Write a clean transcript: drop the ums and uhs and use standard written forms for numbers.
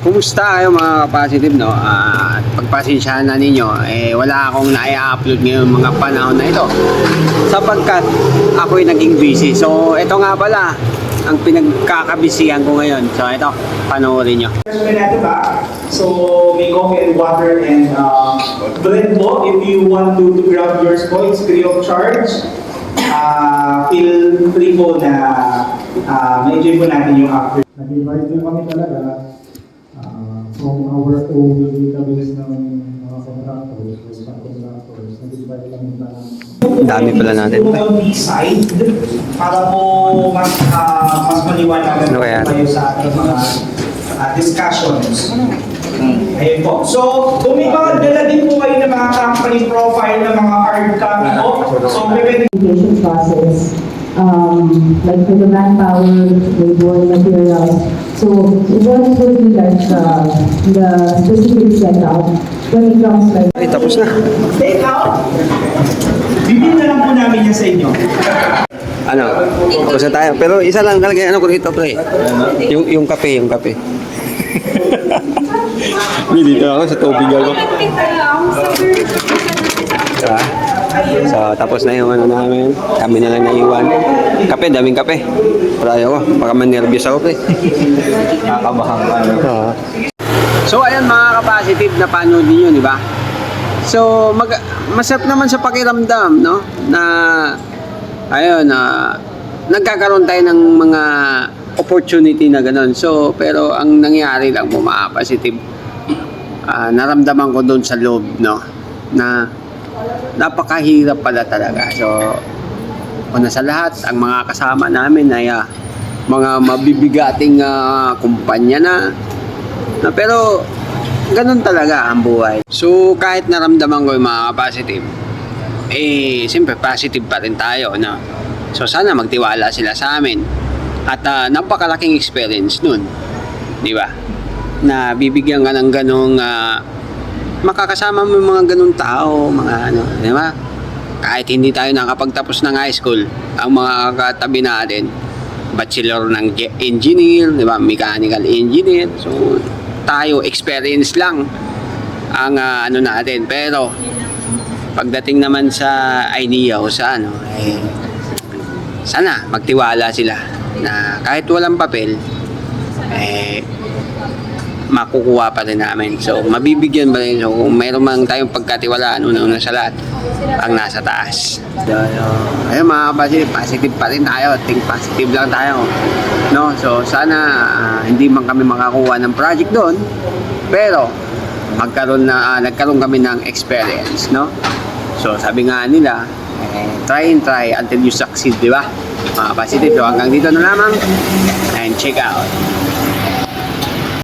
Kumusta kayo mga ka-positive, no? At pagpasensyahan na ninyo, wala akong na-upload ngayon mga panahon na ito sapagkat ako'y naging busy. So, ito nga pala ang pinagkakabisihan ko ngayon. So, ito, panoorin nyo. So, may coffee and water and bread po. If you want to grab yours po, it's free of charge. Feel free po na ma-enjoy po natin yung after. Nag-invite din kami talaga from our own database ng mga contractors, subcontractors. Nag-invite kami na Dami pala natin. Side para po mas maliwanagan Ano kaya? tayo sa ating mga discussions. Ayun po. So, kung may mga dala din po kayo ng mga company profile ng mga hard copy po, so pwede application process, like for the manpower, labor, materials. So what would be like the specific setup when it comes like Ay, tapos na. take out. Bibigyan na lang po namin yan sa inyo. Ano? Tapos na tayo. Pero isa lang talaga, ano ko dito, pre? Yung kape, yung kape. Dito ako sa tubig ako. Diba? So, tapos na yung ano namin. Kami na lang naiwan. Kape, daming kape. Para ako, baka man-nervous ako, pre. Nakakabahang pa. So, ayan mga ka-positive na panood ninyo, di ba? So, masarap naman sa pakiramdam, no? Na, ayun, nagkakaroon tayo ng mga opportunity na gano'n. So, pero ang nangyari lang po mga positive, naramdaman ko doon sa loob, no? Na napakahirap pala talaga. So, una sa lahat, ang mga kasama namin ay mga mabibigating kumpanya na, pero ganun talaga ang buhay. So, kahit naramdaman ko yung mga positive, siyempre positive pa rin tayo, no? So, sana magtiwala sila sa amin. At napakalaking experience nun, di ba? Na bibigyan ka ng ganong makakasama mo yung mga ganong tao, mga ano, di ba? Kahit hindi tayo nakapagtapos ng high school, ang mga katabi natin, bachelor ng engineer, di ba? Mechanical engineer. So, tayo, experience lang ang ano natin. Pero, pagdating naman sa idea o sa ano, sana magtiwala sila na kahit walang papel, makukuha pa rin namin. So, mabibigyan ba rin? So, kung mayroon man tayong pagkatiwalaan, una-una sa lahat, ang nasa taas. So, ayun mga kapatid, positive pa rin tayo. Think positive lang tayo. No? So, sana hindi man kami makakuha ng project doon, pero nagkaroon kami ng experience, no? So, sabi nga nila, try and try until you succeed, di ba? Mga positive. So, hanggang dito na lamang and check out.